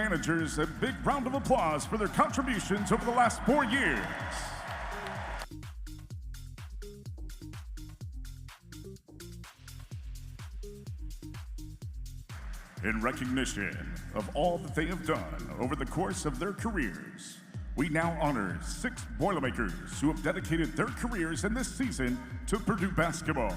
managers a big round of applause for their contributions over the last 4 years. In recognition of all that they have done over the course of their careers, we now honor 6 Boilermakers who have dedicated their careers in this season to Purdue basketball.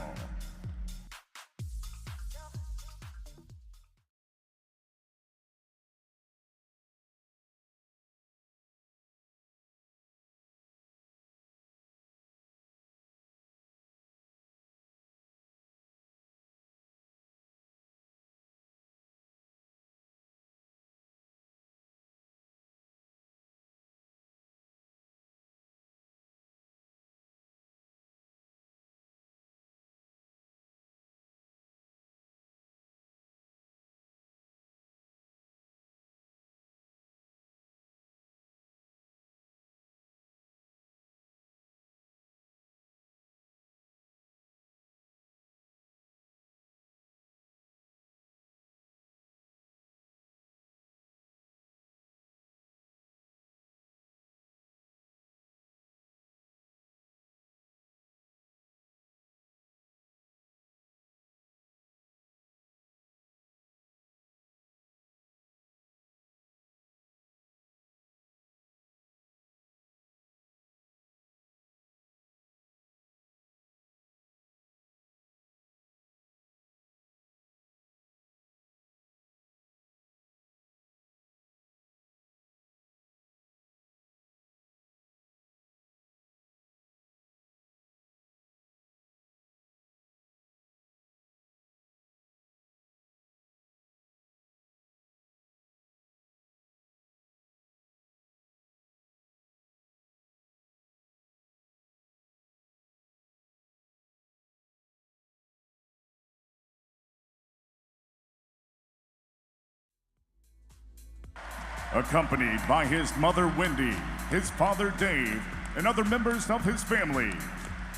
Accompanied by his mother, Wendy, his father, Dave, and other members of his family,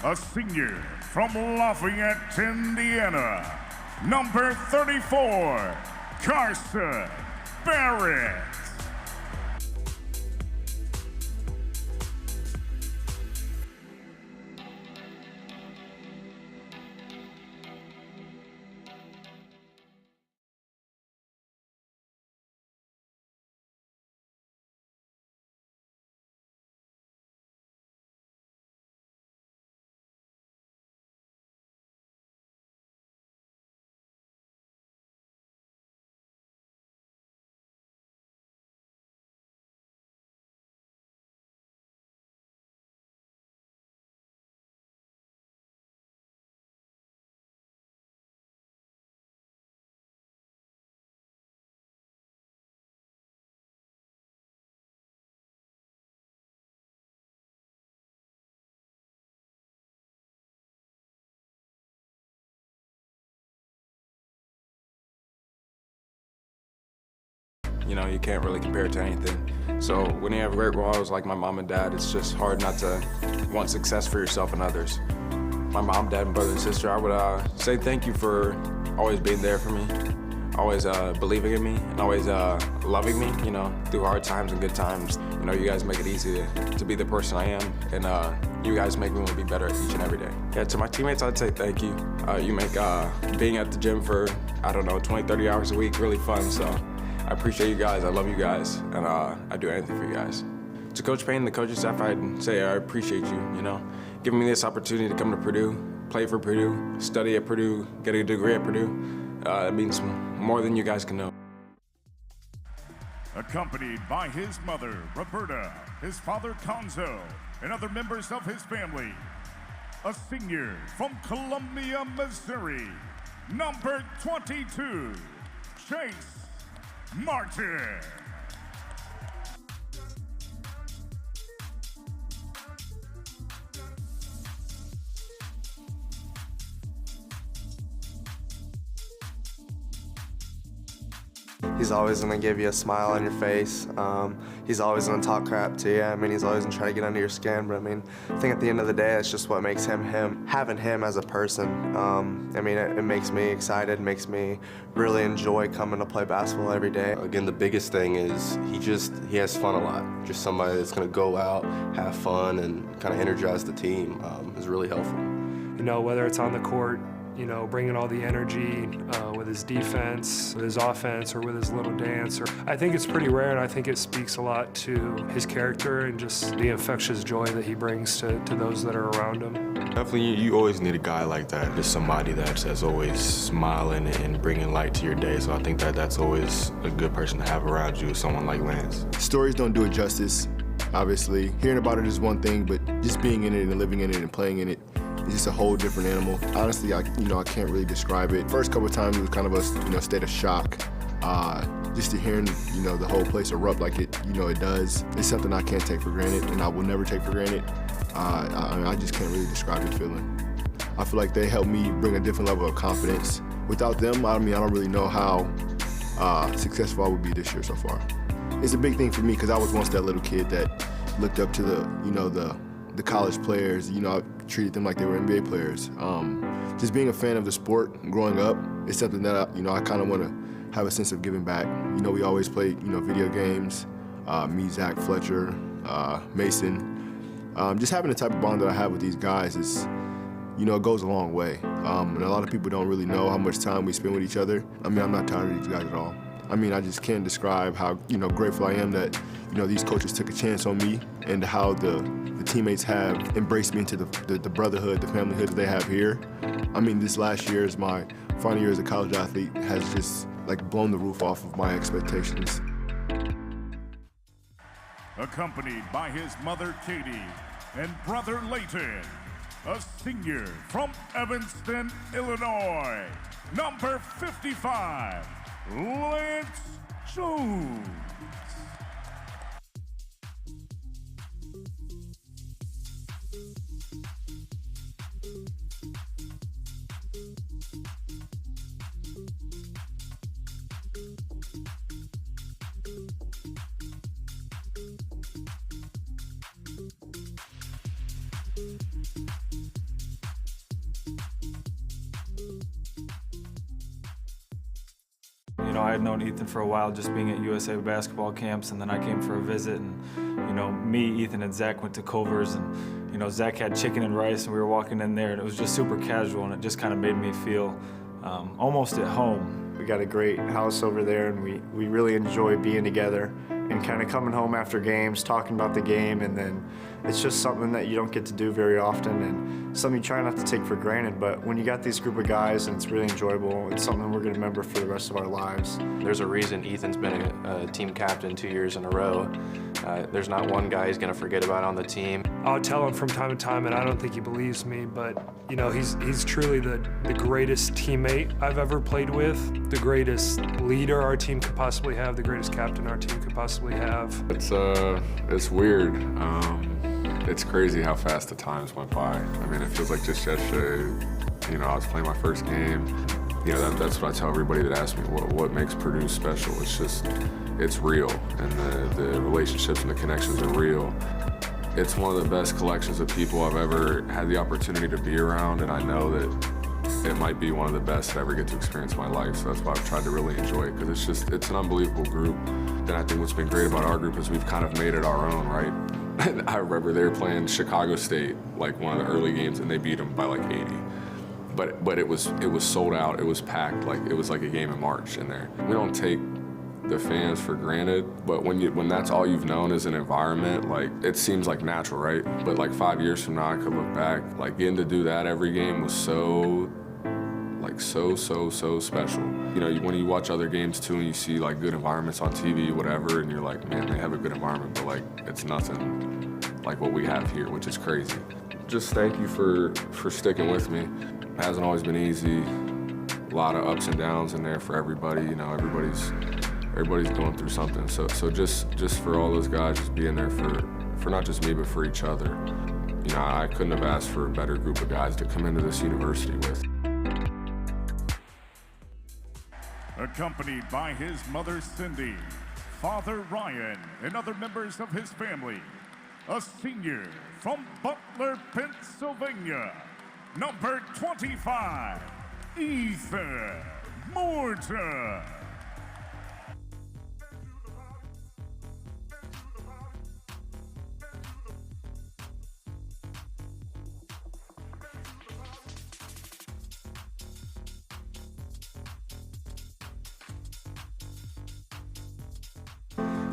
a senior from Lafayette, Indiana, number 34, Carson Barrett. You know, you can't really compare it to anything. So when you have great role models like my mom and dad, it's just hard not to want success for yourself and others. My mom, dad, and brother and sister, I would say thank you for always being there for me, always believing in me, and always loving me, you know, through hard times and good times. You know, you guys make it easy to be the person I am, and you guys make me want to be better each and every day. Yeah, to my teammates, I'd say thank you. You make being at the gym for, I don't know, 20, 30 hours a week really fun, so I appreciate you guys, I love you guys, and I'd do anything for you guys. To Coach Payne and the coaching staff, I'd say I appreciate you, you know, giving me this opportunity to come to Purdue, play for Purdue, study at Purdue, get a degree at Purdue. It means more than you guys can know. Accompanied by his mother, Roberta, his father, Conzo, and other members of his family, a senior from Columbia, Missouri, number 22, Chase Martin. He's always going to give you a smile on your face. He's always going to talk crap to you. I mean, he's always going to try to get under your skin. But I mean, I think at the end of the day, it's just what makes him him. Having him as a person, I mean, it makes me excited, makes me really enjoy coming to play basketball every day. Again, the biggest thing is he has fun a lot. Just somebody that's going to go out, have fun, and kind of energize the team is really helpful. You know, whether it's on the court, you know, bringing all the energy with his defense, with his offense, or with his little dance. I think it's pretty rare, and I think it speaks a lot to his character and just the infectious joy that he brings to those that are around him. Definitely, you always need a guy like that, just somebody that's always smiling and bringing light to your day. So I think that's always a good person to have around you, someone like Lance. Stories don't do it justice, obviously. Hearing about it is one thing, but just being in it and living in it and playing in it, it's just a whole different animal. Honestly, I can't really describe it. First couple of times it was kind of a state of shock. Just to hearing the whole place erupt like it does. It's something I can't take for granted, and I will never take for granted. I just can't really describe the feeling. I feel like they helped me bring a different level of confidence. Without them, I don't really know how successful I would be this year so far. It's a big thing for me because I was once that little kid that looked up to the college players. I treated them like they were NBA players. Just being a fan of the sport growing up is something that I kind of want to have a sense of giving back. We always play video games. Me, Zach, Fletcher, Mason. Just having the type of bond that I have with these guys is, it goes a long way. And a lot of people don't really know how much time we spend with each other. I'm not tired of these guys at all. I just can't describe how grateful I am that these coaches took a chance on me, and how the teammates have embraced me into the brotherhood, the familyhood that they have here. This last year is my final year as a college athlete, has just blown the roof off of my expectations. Accompanied by his mother Keady and brother Layton, a senior from Evanston, Illinois, number 55, Lyle Jones. I had known Ethan for a while, just being at USA basketball camps, and then I came for a visit, and me, Ethan, and Zach went to Culver's, and Zach had chicken and rice, and we were walking in there, and it was just super casual, and it just kind of made me feel almost at home. We got a great house over there, and we really enjoy being together and kind of coming home after games, talking about the game, and then it's just something that you don't get to do very often, and something you try not to take for granted. But when you got these group of guys and it's really enjoyable, it's something we're going to remember for the rest of our lives. There's a reason Ethan's been a team captain 2 years in a row. There's not one guy he's going to forget about on the team. I'll tell him from time to time, and I don't think he believes me, but he's truly the greatest teammate I've ever played with, the greatest leader our team could possibly have, the greatest captain our team could possibly have. It's weird. It's crazy how fast the times went by. It feels like just yesterday, I was playing my first game. That's what I tell everybody that asks me what makes Purdue special. It's real, and the relationships and the connections are real. It's one of the best collections of people I've ever had the opportunity to be around, and I know that it might be one of the best I ever get to experience in my life. So that's why I've tried to really enjoy it, because it's an unbelievable group. And I think what's been great about our group is we've kind of made it our own, right? I remember they were playing Chicago State, one of the early games, and they beat them by 80. But it was sold out. It was packed. It was like a game in March in there. We don't take the fans for granted, but when that's all you've known is an environment, it seems natural, right? But 5 years from now, I could look back, getting to do that every game was so special. When you watch other games too, and you see good environments on TV, whatever, and you're like, man, they have a good environment, but it's nothing like what we have here, which is crazy. Just thank you for sticking with me. It hasn't always been easy. A lot of ups and downs in there for everybody. Everybody's going through something. So just for all those guys, just being there for not just me, but for each other. I couldn't have asked for a better group of guys to come into this university with. Accompanied by his mother, Cindy, father, Ryan, and other members of his family. A senior from Butler, Pennsylvania, number 25, Ethan Morton.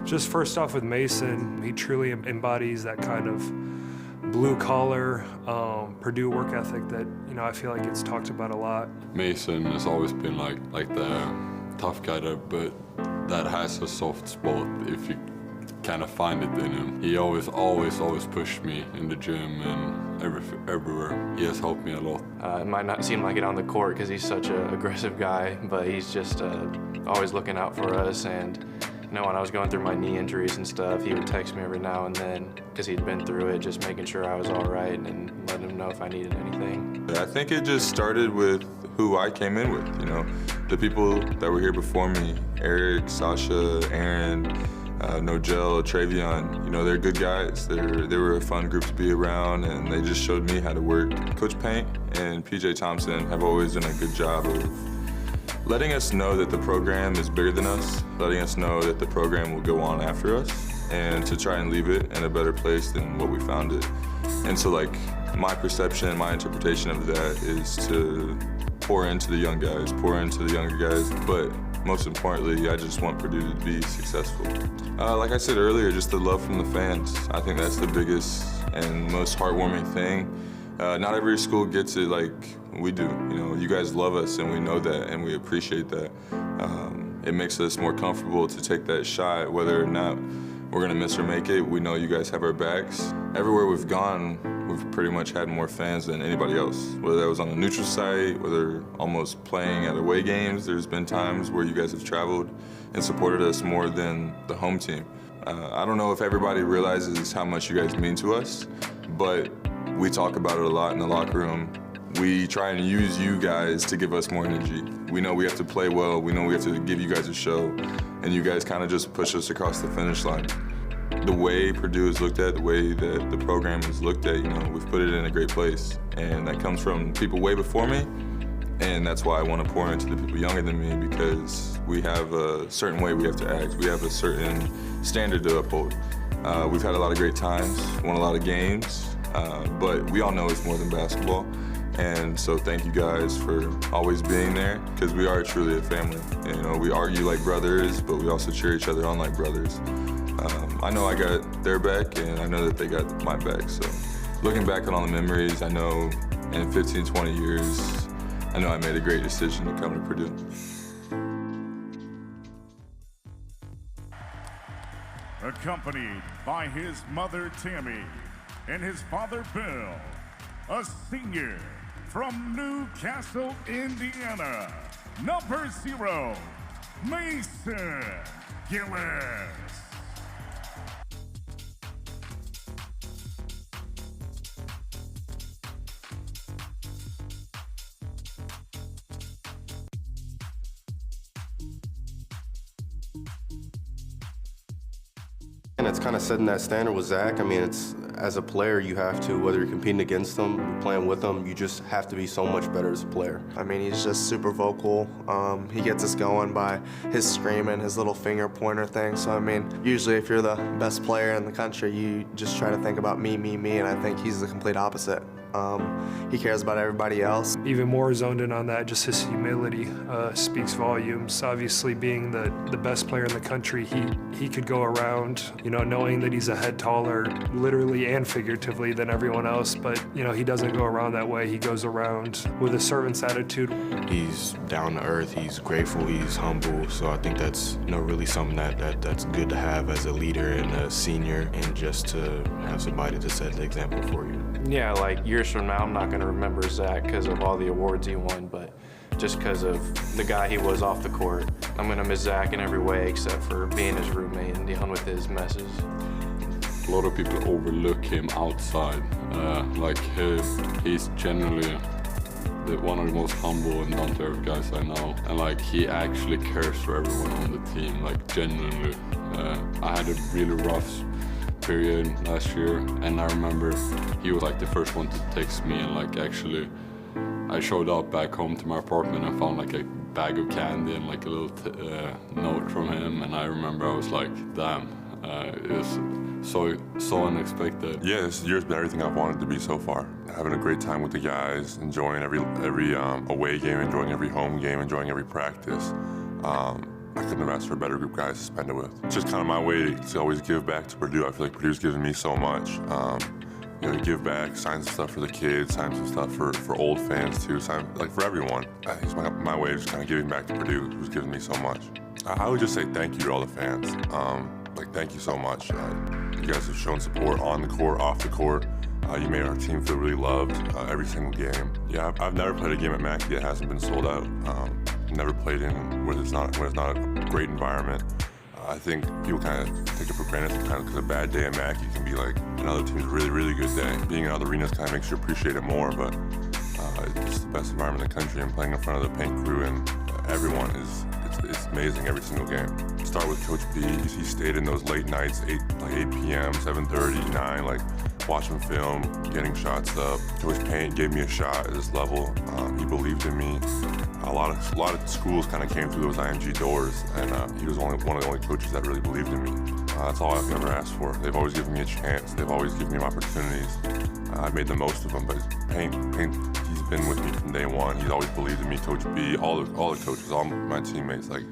Just first off with Mason, he truly embodies that kind of blue-collar Purdue work ethic that, you know, I feel like it's talked about a lot. Mason has always been like the tough guy but that has a soft spot if you kind of find it in him. He always pushed me in the gym and everywhere. He has helped me a lot. It might not seem like it on the court because he's such an aggressive guy, but he's just always looking out for us. And you know, when I was going through my knee injuries and stuff, he would text me every now and then because he'd been through it, just making sure I was all right and letting him know if I needed anything. I think it just started with who I came in with, you know. The people that were here before me, Eric, Sasha, Aaron, Nogel, Travion, you know, they're good guys. They were a fun group to be around, and they just showed me how to work. Coach Paint and PJ Thompson have always done a good job of letting us know that the program is bigger than us, letting us know that the program will go on after us, and to try and leave it in a better place than what we found it. And so, like, my perception, my interpretation of that is to pour into the young guys, pour into the younger guys, but most importantly, I just want Purdue to be successful. Like I said earlier, just the love from the fans. I think that's the biggest and most heartwarming thing. Not every school gets it like we do. You know, you guys love us, and we know that, and we appreciate that. It makes us more comfortable to take that shot, whether or not we're gonna miss or make it. We know you guys have our backs. Everywhere we've gone, we've pretty much had more fans than anybody else. Whether that was on a neutral site, whether almost playing at away games, there's been times where you guys have traveled and supported us more than the home team. I don't know if everybody realizes how much you guys mean to us, but we talk about it a lot in the locker room. We try and use you guys to give us more energy. We know we have to play well, we know we have to give you guys a show, and you guys kind of just push us across the finish line. The way Purdue is looked at, the way that the program is looked at, you know, we've put it in a great place. And that comes from people way before me, and that's why I want to pour into the people younger than me, because we have a certain way we have to act. We have a certain standard to uphold. We've had a lot of great times, won a lot of games, but we all know it's more than basketball. And so thank you guys for always being there, because we are truly a family. And, you know, we argue like brothers, but we also cheer each other on like brothers. I know I got their back, and I know that they got my back. So looking back on all the memories, I know in 15, 20 years, I know I made a great decision to come to Purdue. Accompanied by his mother, Tammy, and his father, Bill, a senior from Newcastle, Indiana, number 0, Mason Gillis. And it's kind of setting that standard with Zach. I mean, it's as a player, you have to, whether you're competing against them, you're playing with them, you just have to be so much better as a player. I mean, he's just super vocal. He gets us going by his screaming, his little finger pointer thing. So, I mean, usually if you're the best player in the country, you just try to think about me, and I think he's the complete opposite. He cares about everybody else. Even more zoned in on that, just his humility speaks volumes. Obviously, being the best player in the country, he could go around, you know, knowing that he's a head taller, literally and figuratively, than everyone else. But, you know, he doesn't go around that way. He goes around with a servant's attitude. He's down to earth, he's grateful, he's humble. So I think that's, you know, really something that's good to have as a leader and a senior, and just to have somebody to set the example for you. Yeah, like years from now, I'm not going to remember Zach because of all the awards he won, but just because of the guy he was off the court. I'm going to miss Zach in every way except for being his roommate and dealing with his messes. A lot of people overlook him outside. He's generally one of the most humble and down-to-earth guys I know. And like, he actually cares for everyone on the team, like genuinely. I had a really rough period last year, and I remember he was like the first one to text me, and like actually I showed up back home to my apartment and found like a bag of candy and like a little note from him, and I remember I was like, damn, it was so unexpected. Yeah, this year's been everything I've wanted to be so far. Having a great time with the guys, enjoying every away game, enjoying every home game, enjoying every practice. I couldn't have asked for a better group of guys to spend it with. It's just kind of my way to always give back to Purdue. I feel like Purdue's given me so much. You know, give back, sign some stuff for the kids, sign some stuff for old fans too, sign like for everyone. I think it's my way of just kind of giving back to Purdue, who's given me so much. I would just say thank you to all the fans. Like, thank you so much. You guys have shown support on the court, off the court. You made our team feel really loved every single game. Yeah, I've never played a game at Mackey that hasn't been sold out. Never played in where it's not a great environment. I think people kind of take it for granted sometimes because a bad day at Mackey can be like another team's really, really good day. Being in other arenas kind of makes you appreciate it more, but it's the best environment in the country, and playing in front of the paint crew and everyone it's amazing every single game. Start with Coach B. He stayed in those late nights, 8 p.m., 7:30, 9, like watching film, getting shots up. Coach Paint gave me a shot at this level. He believed in me. A lot of schools kind of came through those IMG doors, and he was one of the only coaches that really believed in me. That's all I've ever asked for. They've always given me a chance. They've always given me opportunities. I've made the most of them, but Paint, he's been with me from day one. He's always believed in me. Coach B, all the coaches, all my teammates, like,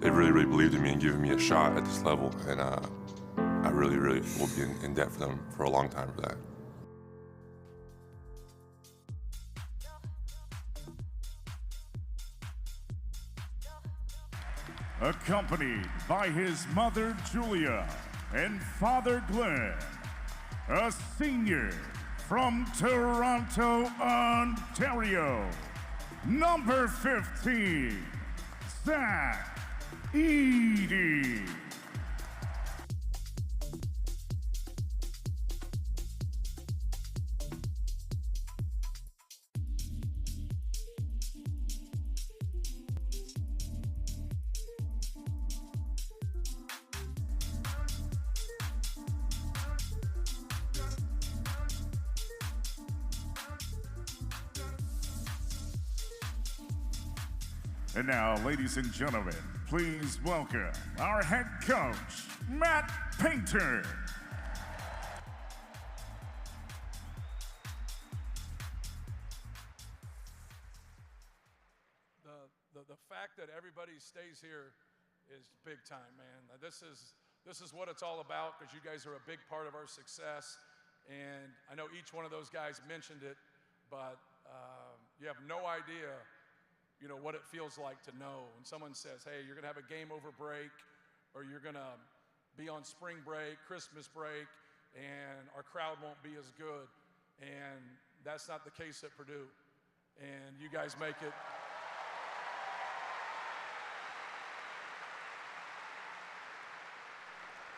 they really, really believed in me and given me a shot at this level, and I really, really will be in debt for them for a long time for that. Accompanied by his mother, Julia, and father, Glenn, a senior from Toronto, Ontario, number 15, Zach Edey. And now, ladies and gentlemen, please welcome our head coach, Matt Painter. The fact that everybody stays here is big time, man. This is what it's all about, because you guys are a big part of our success. And I know each one of those guys mentioned it, but you have no idea, you know, what it feels like to know when someone says, hey, you're gonna have a game over break, or you're gonna be on spring break, Christmas break, and our crowd won't be as good. And that's not the case at Purdue. And you guys make it.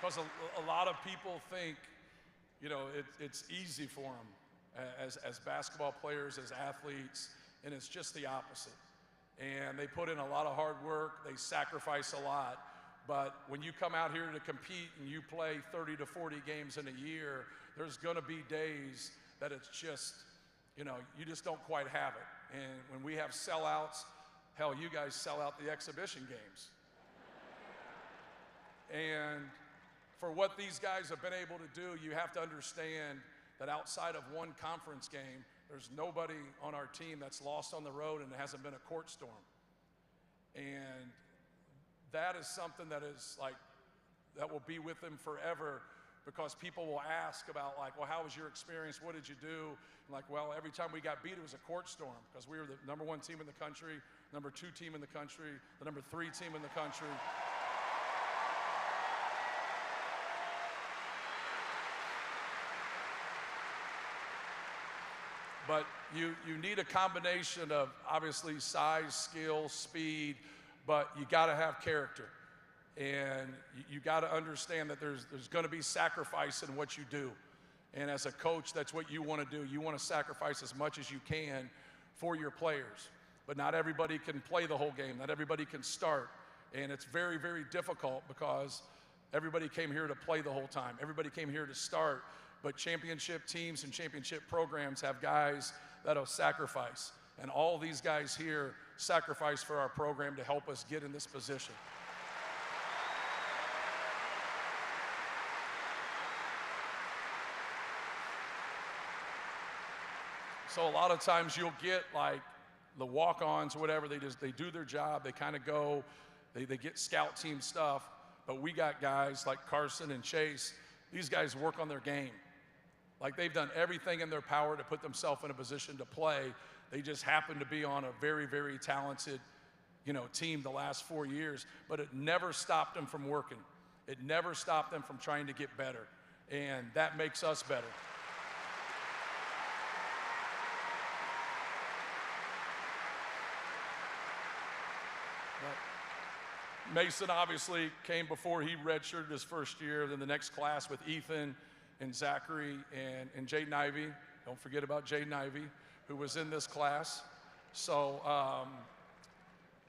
Because a lot of people think, you know, it's easy for them as basketball players, as athletes, and it's just the opposite. And they put in a lot of hard work, they sacrifice a lot, but when you come out here to compete and you play 30 to 40 games in a year, there's gonna be days that it's just, you know, you just don't quite have it. And when we have sellouts, hell, you guys sell out the exhibition games. And for what these guys have been able to do, you have to understand that outside of one conference game, there's nobody on our team that's lost on the road and it hasn't been a court storm. And that is something that is like, that will be with them forever, because people will ask about, like, well, how was your experience? What did you do? And like, well, every time we got beat, it was a court storm, because we were the #1 team in the country, #2 team in the country, the #3 team in the country. But you need a combination of, obviously, size, skill, speed, but you gotta have character. And you gotta understand that there's gonna be sacrifice in what you do. And as a coach, that's what you wanna do. You wanna sacrifice as much as you can for your players. But not everybody can play the whole game. Not everybody can start. And it's very, very difficult because everybody came here to play the whole time. Everybody came here to start. But championship teams and championship programs have guys that'll sacrifice. And all these guys here sacrifice for our program to help us get in this position. So a lot of times you'll get like the walk-ons or whatever, they do their job, they kind of go, they get scout team stuff, but we got guys like Carson and Chase, these guys work on their game. Like they've done everything in their power to put themselves in a position to play. They just happen to be on a very, very talented, team the last 4 years, but it never stopped them from working. It never stopped them from trying to get better, and that makes us better. Mason obviously came before he redshirted his first year, then the next class with Ethan and Zachary and Jaden Ivey. Don't forget about Jaden Ivey, who was in this class. So,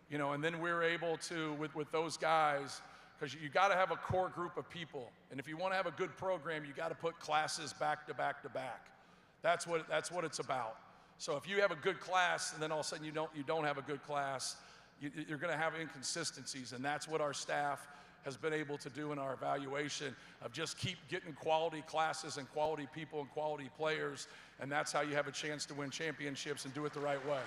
and then we were able to, with those guys, because you got to have a core group of people. And if you want to have a good program, you got to put classes back to back to back. That's what it's about. So if you have a good class and then all of a sudden you don't have a good class, you're going to have inconsistencies, and that's what our staff has been able to do in our evaluation of just keep getting quality classes and quality people and quality players, and that's how you have a chance to win championships and do it the right way.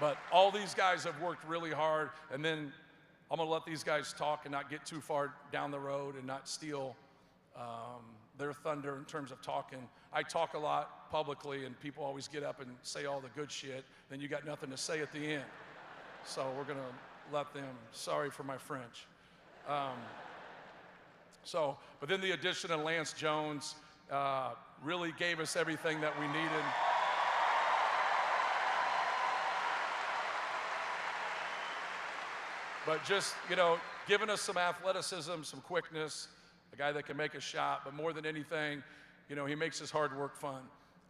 But all these guys have worked really hard, and then I'm going to let these guys talk and not get too far down the road and not steal their thunder in terms of talking. I talk a lot publicly, and people always get up and say all the good shit. Then you got nothing to say at the end. So we're going to let them. Sorry for my French. But then the addition of Lance Jones really gave us everything that we needed. But just, giving us some athleticism, some quickness, a guy that can make a shot, but more than anything, he makes his hard work fun.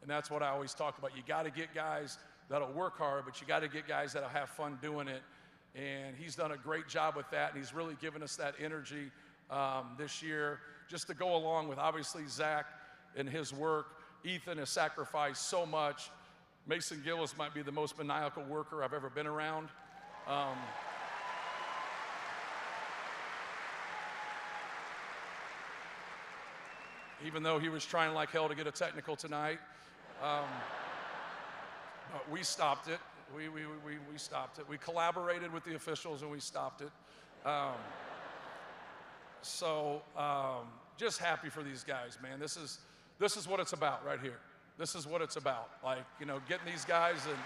And that's what I always talk about. You got to get guys that'll work hard, but you got to get guys that'll have fun doing it. And he's done a great job with that, and he's really given us that energy this year, just to go along with, obviously, Zach and his work. Ethan has sacrificed so much. Mason Gillis might be the most maniacal worker I've ever been around. Even though he was trying like hell to get a technical tonight. But we stopped it. We stopped it. We collaborated with the officials and we stopped it. Just happy for these guys, man. This is what it's about right here. This is what it's about. Like, getting these guys and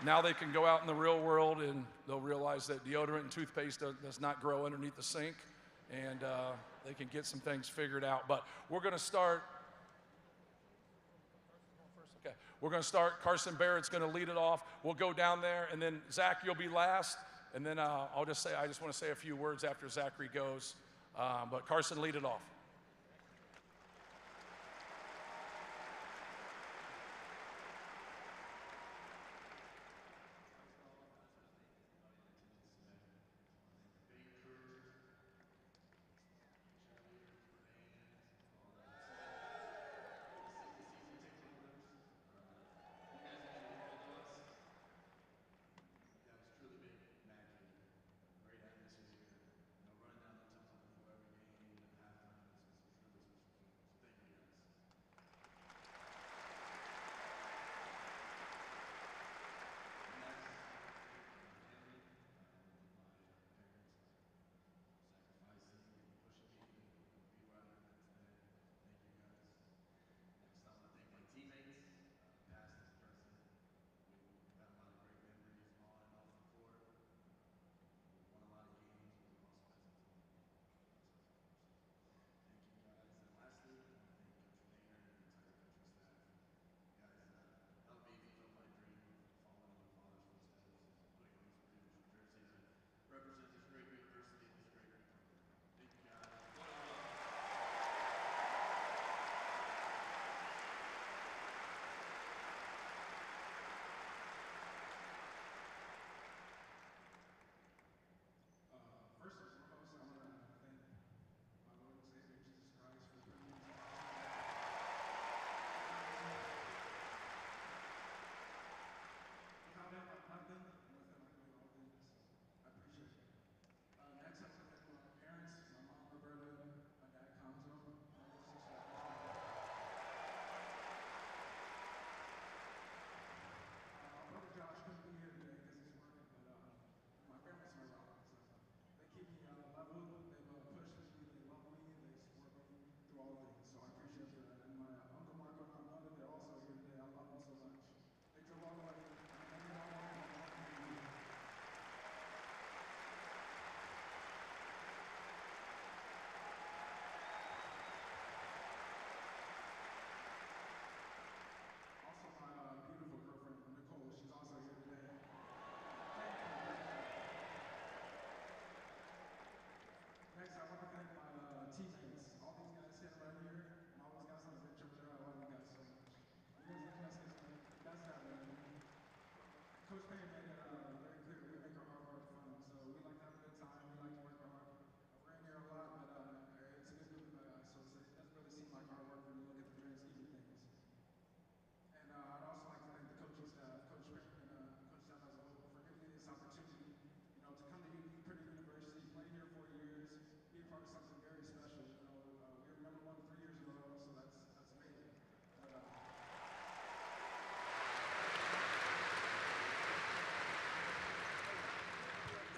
now they can go out in the real world and they'll realize that deodorant and toothpaste does not grow underneath the sink, and they can get some things figured out. But we're going to start. Okay, we're going to start. Carson Barrett's going to lead it off. We'll go down there, and then Zach, you'll be last, and then I just want to say a few words after Zachary goes. But Carson, lead it off.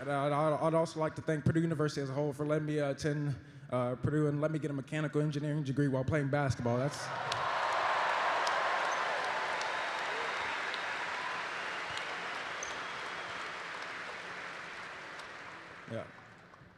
And I'd also like to thank Purdue University as a whole for letting me attend Purdue and let me get a mechanical engineering degree while playing basketball. That's yeah.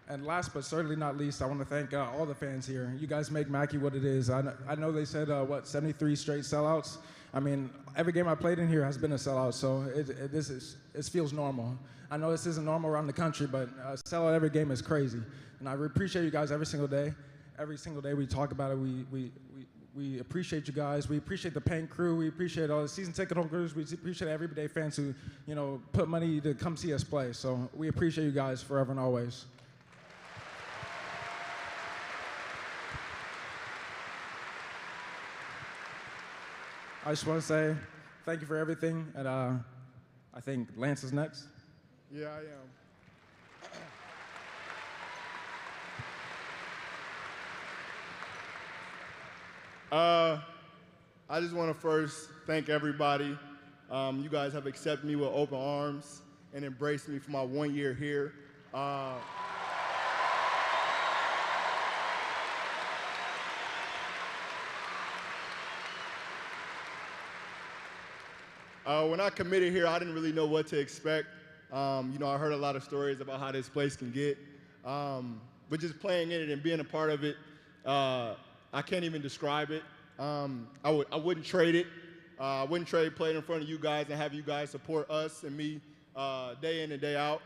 And last but certainly not least, I want to thank all the fans here. You guys make Mackey what it is. I know they said, 73 straight sellouts? I mean, every game I played in here has been a sellout, so it feels normal. I know this isn't normal around the country, but sellout every game is crazy. And I appreciate you guys every single day. Every single day we talk about it, we appreciate you guys. We appreciate the paint crew. We appreciate all the season ticket holders. We appreciate everyday fans who, put money to come see us play. So we appreciate you guys forever and always. I just want to say thank you for everything, and I think Lance is next. Yeah, I am. I just want to first thank everybody. You guys have accepted me with open arms and embraced me for my 1 year here. When I committed here, I didn't really know what to expect. I heard a lot of stories about how this place can get. But just playing in it and being a part of it, I can't even describe it. I wouldn't trade it. I wouldn't trade playing in front of you guys and have you guys support us and me day in and day out.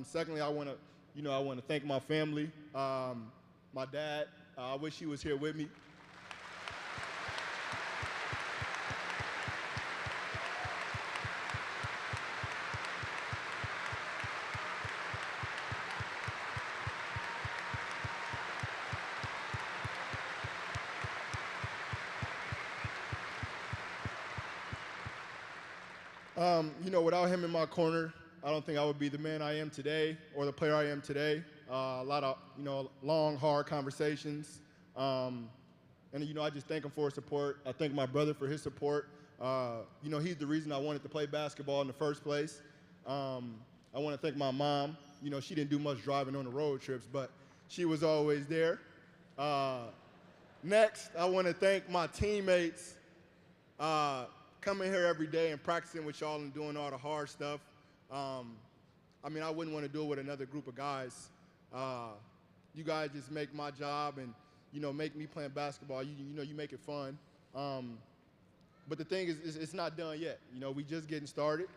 Secondly, I want to thank my family, my dad. I wish he was here with me. Without him in my corner, I don't think I would be the man I am today or the player I am today. A lot of, long, hard conversations. I just thank him for his support. I thank my brother for his support. He's the reason I wanted to play basketball in the first place. I want to thank my mom. She didn't do much driving on the road trips, but she was always there. Next, I want to thank my teammates. Coming here every day and practicing with y'all and doing all the hard stuff. I wouldn't want to do it with another group of guys. You guys just make my job and, make me playing basketball. You make it fun. But the thing is, it's not done yet. We just getting started.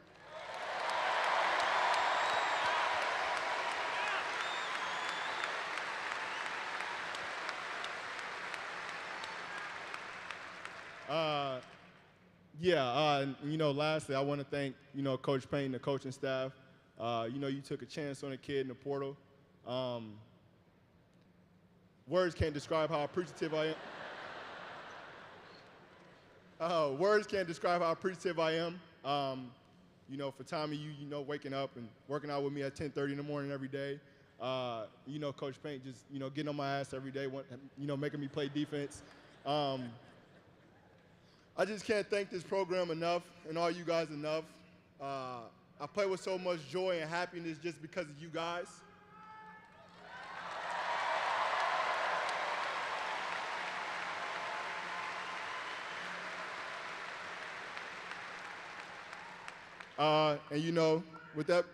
Lastly, I want to thank, Coach Payne and the coaching staff. You took a chance on a kid in the portal. Words can't describe how appreciative I am. Words can't describe how appreciative I am. For Tommy, waking up and working out with me at 10:30 in the morning every day. Coach Payne just, getting on my ass every day, making me play defense. I just can't thank this program enough and all you guys enough. I play with so much joy and happiness just because of you guys. With that,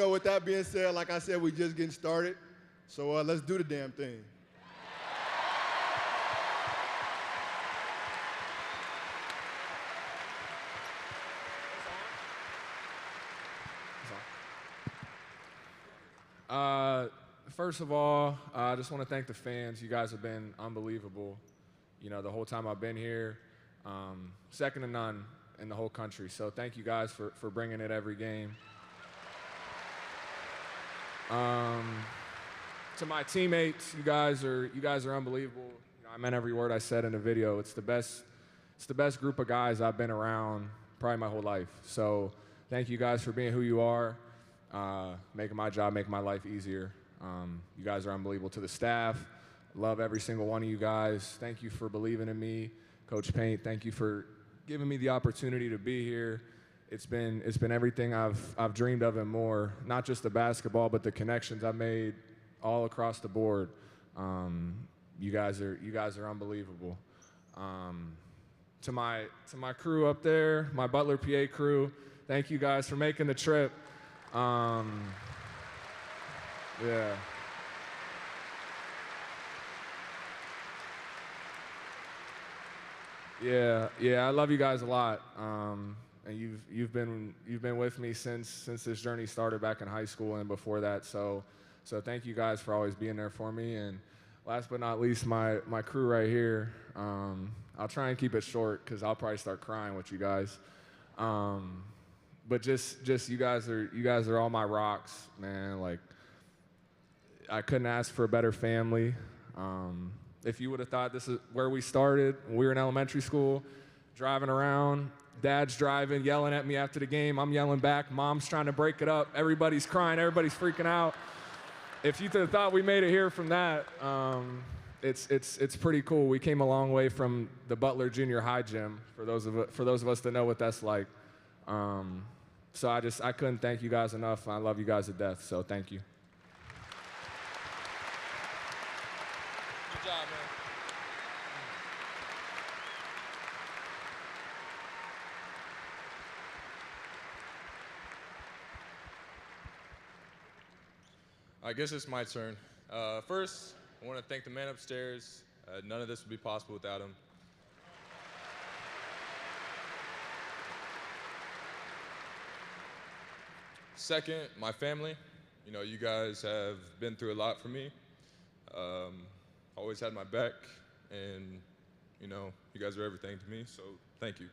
with that being said, like I said, we're just getting started. So let's do the damn thing. First of all, I just want to thank the fans. You guys have been unbelievable, the whole time I've been here. Second to none in the whole country. So thank you guys for bringing it every game. To my teammates, you guys are unbelievable. I meant every word I said in the video. It's the best group of guys I've been around probably my whole life. So thank you guys for being who you are, making my job, making my life easier. You guys are unbelievable. To the staff, love every single one of you guys. Thank you for believing in me. Coach Paint, thank you for giving me the opportunity to be here. It's been everything I've dreamed of and more. Not just the basketball, but the connections I've made all across the board. You guys are unbelievable. To my crew up there, my Butler PA crew, thank you guys for making the trip. Yeah. Yeah, I love you guys a lot. And you've been with me since this journey started back in high school and before that. So thank you guys for always being there for me. And last but not least, my crew right here. I'll try and keep it short because I'll probably start crying with you guys. But just you guys are all my rocks, man. Like, I couldn't ask for a better family. If you would have thought this is where we started when we were in elementary school, driving around, dad's driving, yelling at me after the game, I'm yelling back, mom's trying to break it up, everybody's crying, everybody's freaking out. If you thought we made it here from that, it's pretty cool. We came a long way from the Butler Junior High gym, for those of us that know what that's like. So I couldn't thank you guys enough. I love you guys to death, so thank you. Good job, man. I guess it's my turn. First, I want to thank the man upstairs. None of this would be possible without him. Second, my family. You know, you guys have been through a lot for me. Always had my back, and you know, you guys are everything to me, so thank you.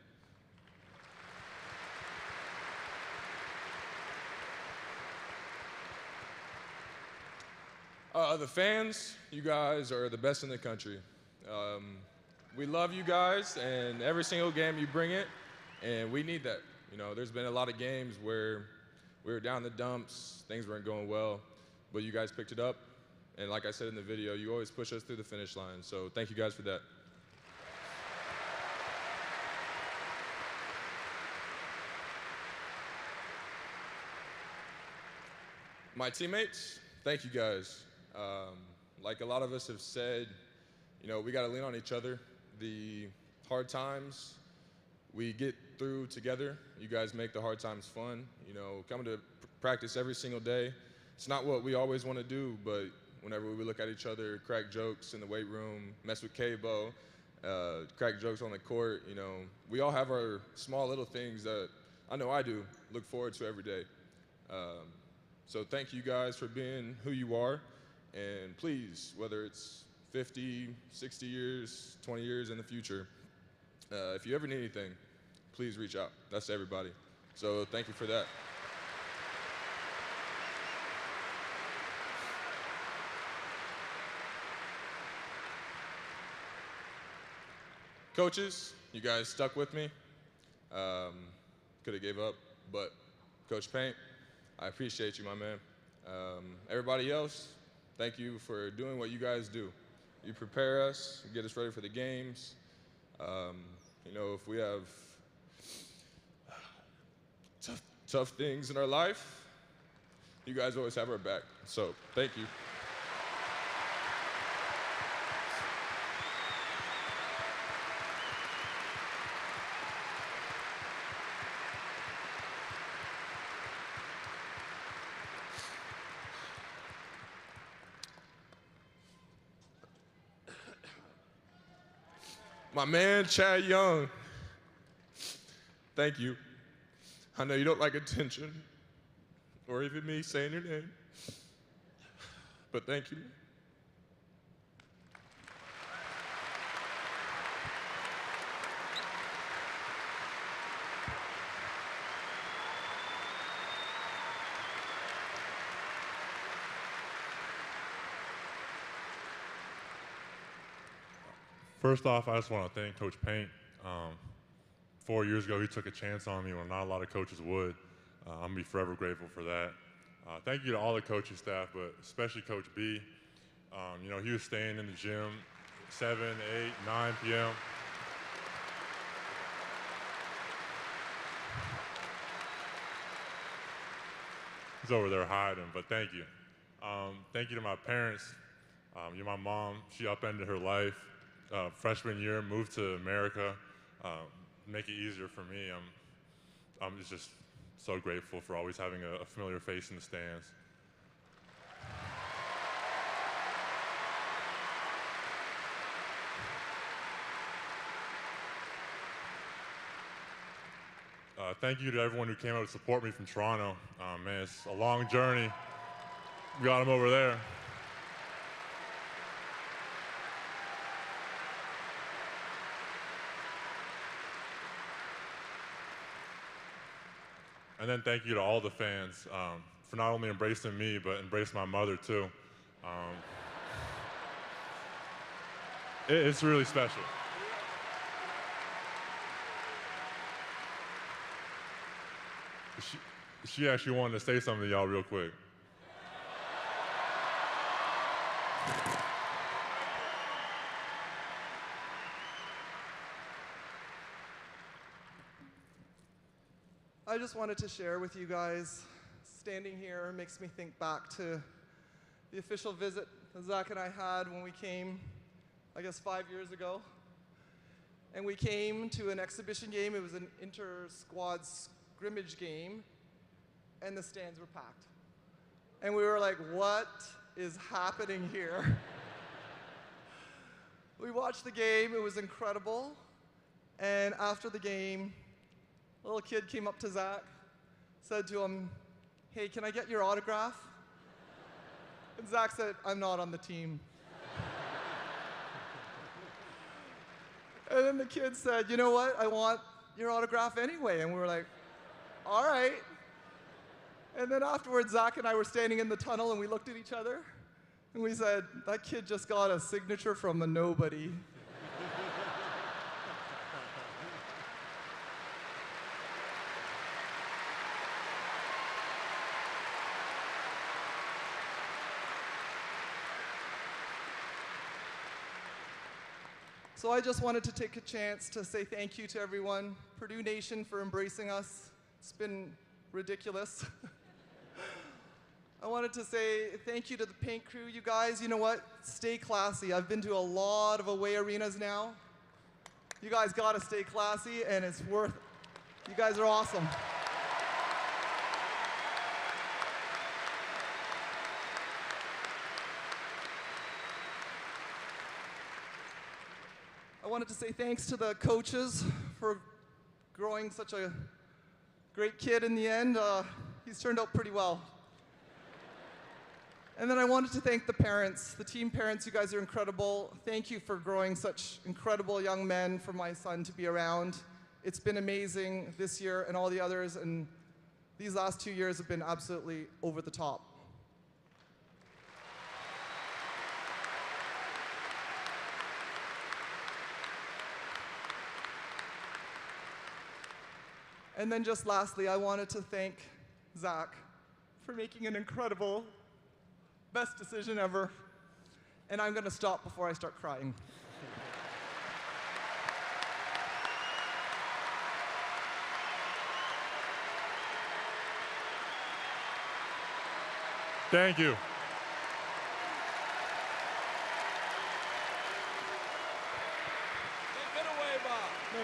The fans, you guys are the best in the country. We love you guys, and every single game you bring it, and we need that. You know, there's been a lot of games where we were down in the dumps, things weren't going well, but you guys picked it up, and like I said in the video, you always push us through the finish line, so thank you guys for that. My teammates, thank you guys. Like a lot of us have said, you know, we got to lean on each other. The hard times we get through together. You guys make the hard times fun. You know, coming to practice every single day. It's not what we always want to do, but whenever we look at each other, crack jokes in the weight room, mess with K-Bo, crack jokes on the court, you know, we all have our small little things that I know I do look forward to every day. So thank you guys for being who you are. And please, whether it's 50, 60 years, 20 years in the future, if you ever need anything, please reach out. That's to everybody. So thank you for that. Coaches, you guys stuck with me. Could have gave up, but Coach Paint, I appreciate you, my man. Everybody else, thank you for doing what you guys do. You prepare us, you get us ready for the games. You know, if we have tough things in our life, you guys always have our back. So, thank you. My man, Chad Young, thank you. I know you don't like attention or even me saying your name, but thank you. First off, I just want to thank Coach Paint. 4 years ago, he took a chance on me when not a lot of coaches would. I'm going to be forever grateful for that. Thank you to all the coaching staff, but especially Coach B. You know, he was staying in the gym 7, 8, 9 p.m. He's over there hiding, but thank you. Thank you to my parents. My mom, she upended her life. Freshman year, moved to America, make it easier for me. I'm just so grateful for always having a familiar face in the stands. Thank you to everyone who came out to support me from Toronto. Man, it's a long journey. We got them over there. And then thank you to all the fans for not only embracing me, but embracing my mother too. It's really special. She actually wanted to say something to y'all real quick. I just wanted to share with you guys, standing here makes me think back to the official visit that Zach and I had when we came, I guess 5 years ago. And we came to an exhibition game. It was an inter-squad scrimmage game, and the stands were packed. And we were like, what is happening here? We watched the game, it was incredible. And after the game, a little kid came up to Zach, said to him, hey, can I get your autograph? And Zach said, I'm not on the team. And then the kid said, you know what, I want your autograph anyway. And we were like, all right. And then afterwards, Zach and I were standing in the tunnel and we looked at each other and we said, that kid just got a signature from a nobody. So I just wanted to take a chance to say thank you to everyone, Purdue Nation, for embracing us. It's been ridiculous. I wanted to say thank you to the paint crew, you guys. You know what? Stay classy. I've been to a lot of away arenas now. You guys gotta stay classy, and it's worth it. You guys are awesome. I wanted to say thanks to the coaches for growing such a great kid in the end. He's turned out pretty well. And then I wanted to thank the parents, the team parents. You guys are incredible. Thank you for growing such incredible young men for my son to be around. It's been amazing this year and all the others, and these last 2 years have been absolutely over the top. And then just lastly, I wanted to thank Zach for making an incredible, best decision ever. And I'm gonna stop before I start crying. Thank you. Take it away, Bob. No.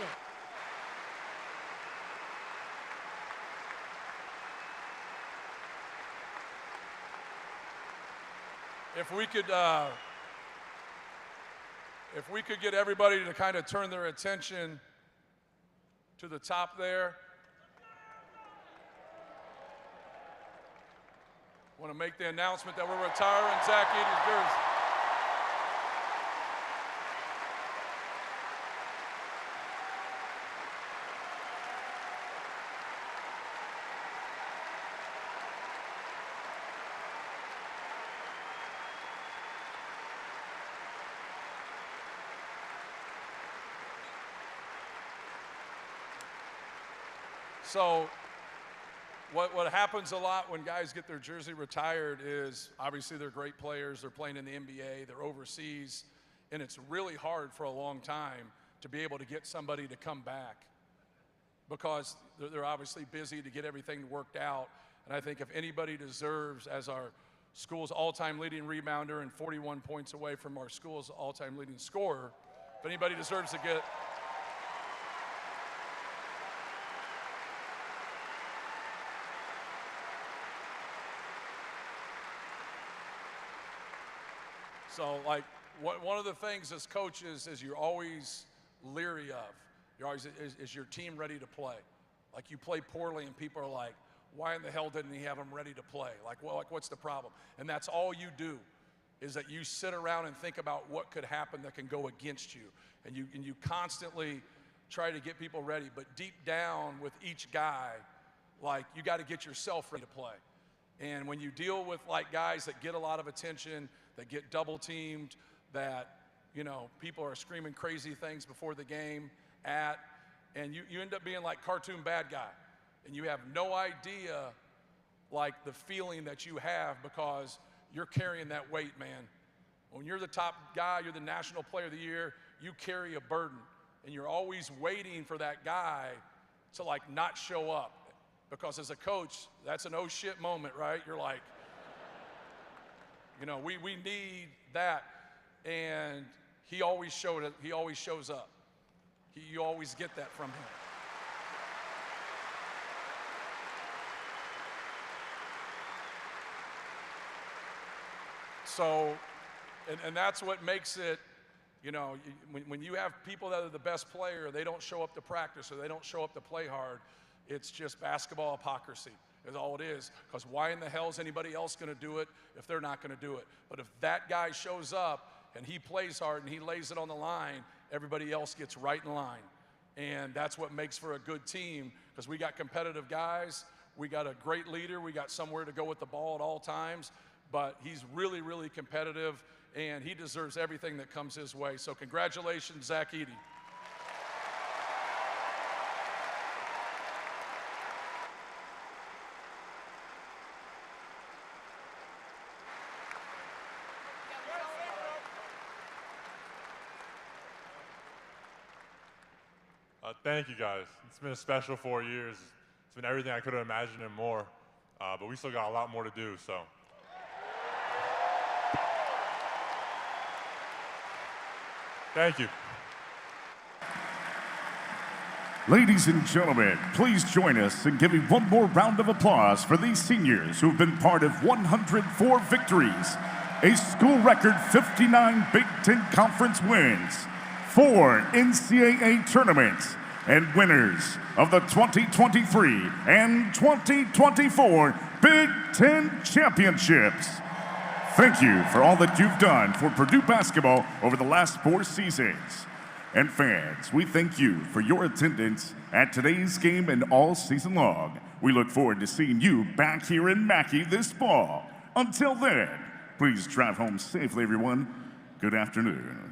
If we could get everybody to kind of turn their attention to the top there. Want to make the announcement that we're retiring Zach Edey's jersey. So what happens a lot when guys get their jersey retired is obviously they're great players, they're playing in the NBA, they're overseas, and it's really hard for a long time to be able to get somebody to come back because they're obviously busy to get everything worked out. And I think if anybody deserves, as our school's all-time leading rebounder and 41 points away from our school's all-time leading scorer, if anybody deserves to get so, like, one of the things as coaches is you're always leery of. You're always, is your team ready to play? Like, you play poorly and people are like, why in the hell didn't he have them ready to play? Like, well, like, what's the problem? And that's all you do, is that you sit around and think about what could happen that can go against you. And you constantly try to get people ready. But deep down with each guy, like, you got to get yourself ready to play. And when you deal with, like, guys that get a lot of attention, that get double teamed, that, you know, people are screaming crazy things before the game and you end up being like cartoon bad guy. And you have no idea, like, the feeling that you have because you're carrying that weight, man. When you're the top guy, you're the national player of the year, you carry a burden. And you're always waiting for that guy to, like, not show up. Because as a coach, that's an oh shit moment, right? You're like, you know, we need that. And he always shows up. You always get that from him. So, and that's what makes it, you know, when you have people that are the best player, they don't show up to practice or they don't show up to play hard, it's just basketball hypocrisy is all it is. Because why in the hell is anybody else going to do it if they're not going to do it? But if that guy shows up and he plays hard and he lays it on the line, everybody else gets right in line. And that's what makes for a good team, because we got competitive guys, we got a great leader, we got somewhere to go with the ball at all times, but he's really, really competitive, and he deserves everything that comes his way. So congratulations, Zach Edey. Thank you, guys. It's been a special 4 years. It's been everything I could have imagined and more, but we still got a lot more to do, so. Thank you. Ladies and gentlemen, please join us in giving one more round of applause for these seniors who have been part of 104 victories, a school record 59 Big Ten Conference wins, 4 NCAA tournaments, and winners of the 2023 and 2024 Big Ten Championships. Thank you for all that you've done for Purdue basketball over the last 4 seasons. And fans, we thank you for your attendance at today's game and all season long. We look forward to seeing you back here in Mackey this fall. Until then, please drive home safely, everyone. Good afternoon.